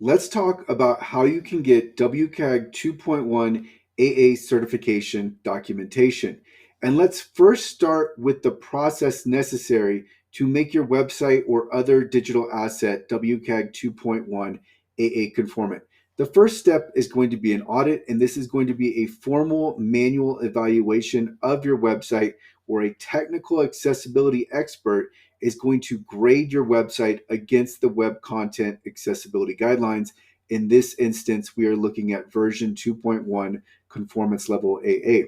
let's talk about how you can get WCAG 2.1 AA certification documentation. And let's first start with the process necessary to make your website or other digital asset WCAG 2.1 AA conformant. The first step is going to be an audit, and this is going to be a formal manual evaluation of your website where a technical accessibility expert is going to grade your website against the Web Content Accessibility Guidelines. In this instance, we are looking at version 2.1 conformance level AA.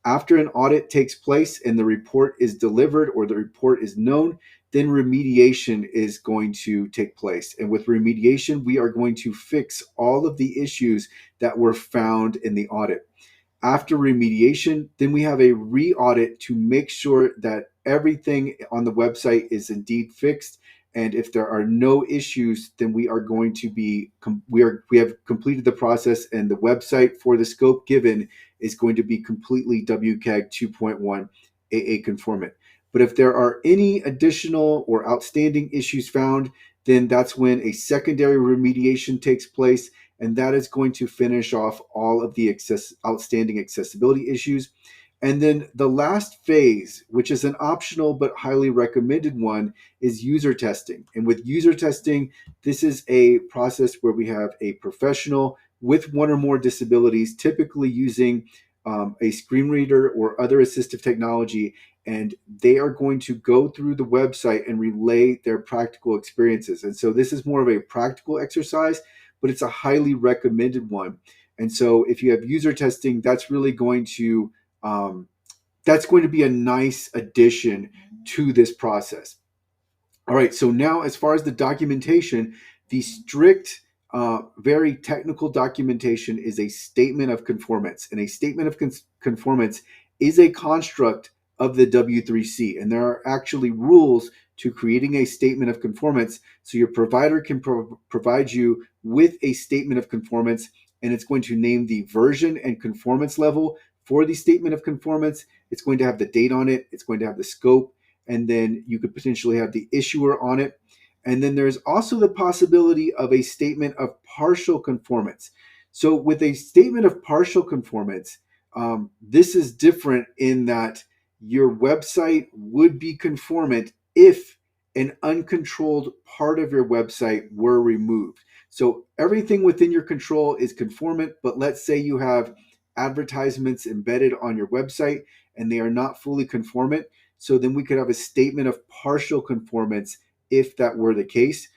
After an audit takes place and the report is delivered or the report is known, then remediation is going to take place. And with remediation, we are going to fix all of the issues that were found in the audit. After remediation, then we have a re-audit to make sure that everything on the website is indeed fixed. And if there are no issues, then we are going to be we have completed the process, and the website for the scope given is going to be completely WCAG 2.1 AA conformant. But if there are any additional or outstanding issues found, then that's when a secondary remediation takes place, and that is going to finish off all of the outstanding accessibility issues. And then the last phase, which is an optional but highly recommended one, is user testing. And with user testing, this is a process where we have a professional with one or more disabilities, typically using a screen reader or other assistive technology, and they are going to go through the website and relay their practical experiences. And so this is more of a practical exercise, but it's a highly recommended one. And so if you have user testing, that's really going to be a nice addition to this process. All right, so now as far as the documentation, the strict, very technical documentation is a statement of conformance. And a statement of conformance is a construct of the W3C. And there are actually rules to creating a statement of conformance. So your provider can provide you with a statement of conformance, and it's going to name the version and conformance level for the statement of conformance. It's going to have the date on it. It's going to have the scope, and then you could potentially have the issuer on it. And then there's also the possibility of a statement of partial conformance. So with a statement of partial conformance, this is different in that your website would be conformant if an uncontrolled part of your website were removed. So everything within your control is conformant, but let's say you have advertisements embedded on your website and they are not fully conformant. So then we could have a statement of partial conformance if that were the case.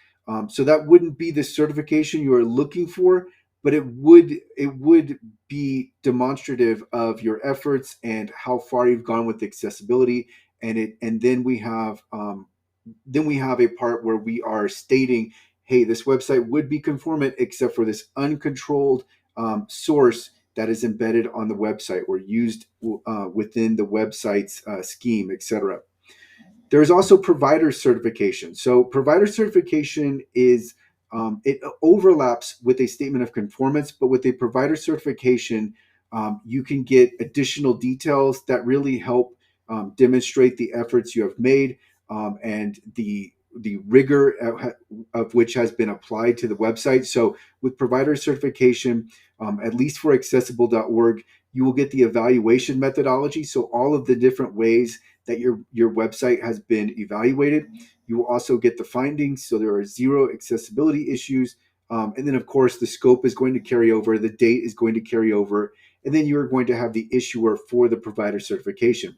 So that wouldn't be the certification you are looking for, but it would be demonstrative of your efforts and how far you've gone with accessibility. And then we have a part where we are stating, hey, this website would be conformant except for this uncontrolled source that is embedded on the website or used within the website's scheme, etc. There's also provider certification. So provider certification is it overlaps with a statement of conformance, but with a provider certification, you can get additional details that really help demonstrate the efforts you have made and the rigor of which has been applied to the website. So with provider certification, at least for accessible.org, you will get the evaluation methodology. So all of the different ways that your website has been evaluated. You will also get the findings. So there are 0 accessibility issues. And then, of course, the scope is going to carry over. The date is going to carry over. And then you're going to have the issuer for the provider certification.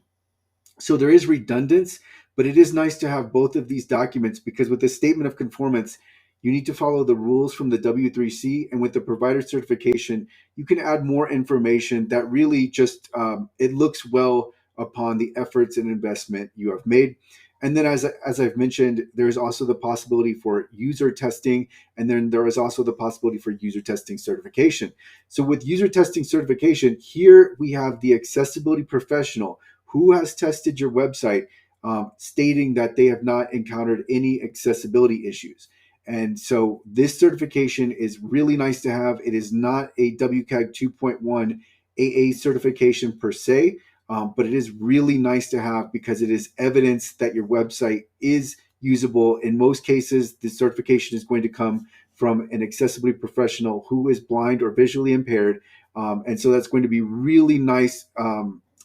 So there is redundance, but it is nice to have both of these documents, because with the statement of conformance, you need to follow the rules from the W3C, and with the provider certification, you can add more information that really just it looks well upon the efforts and investment you have made. And then, as I've mentioned, there's also the possibility for user testing, and then there is also the possibility for user testing certification. So with user testing certification, here we have the accessibility professional who has tested your website, stating that they have not encountered any accessibility issues. And so this certification is really nice to have. It is not a WCAG 2.1 AA certification per se, but it is really nice to have because it is evidence that your website is usable. In most cases, the certification is going to come from an accessibility professional who is blind or visually impaired. And so that's going to be really nice.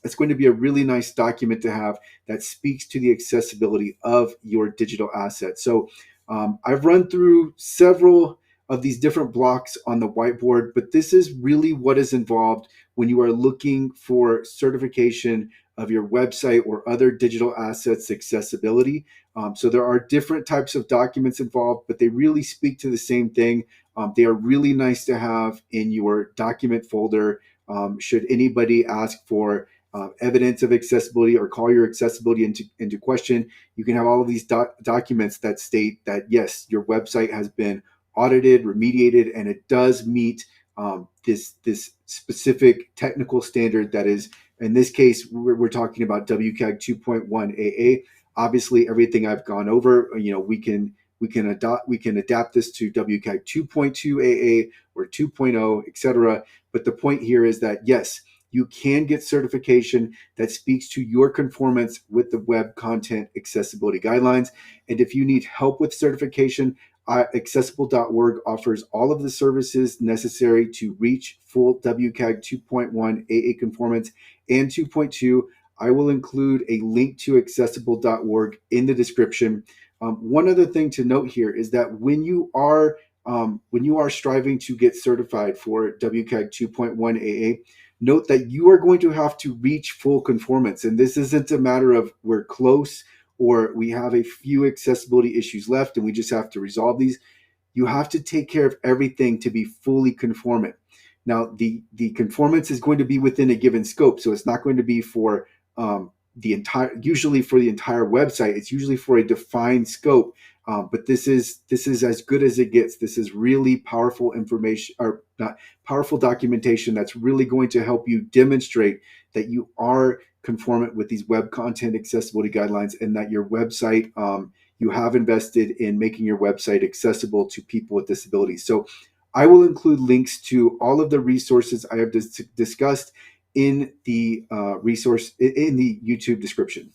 It's going to be a really nice document to have that speaks to the accessibility of your digital asset. So I've run through several of these different blocks on the whiteboard, but this is really what is involved when you are looking for certification of your website or other digital assets accessibility. So there are different types of documents involved, but they really speak to the same thing. They are really nice to have in your document folder. Should anybody ask for evidence of accessibility or call your accessibility into question, you can have all of these documents that state that, yes, your website has been audited, remediated, and it does meet this specific technical standard that is, in this case, we're talking about WCAG 2.1 AA. Obviously, everything I've gone over, we can adapt this to WCAG 2.2 AA or 2.0, etc. But the point here is that, yes, you can get certification that speaks to your conformance with the Web Content Accessibility Guidelines. And if you need help with certification, accessible.org offers all of the services necessary to reach full WCAG 2.1 AA conformance and 2.2. I will include a link to accessible.org in the description. One other thing to note here is that when you are striving to get certified for WCAG 2.1 AA, note that you are going to have to reach full conformance. And this isn't a matter of we're close or we have a few accessibility issues left and we just have to resolve these. You have to take care of everything to be fully conformant. Now, the conformance is going to be within a given scope. So it's not going to be for usually for the entire website. It's usually for a defined scope. But this is as good as it gets. This is really powerful information, or not powerful documentation that's really going to help you demonstrate that you are conformant with these web content accessibility guidelines and that your website, you have invested in making your website accessible to people with disabilities. So I will include links to all of the resources I have discussed in the YouTube description.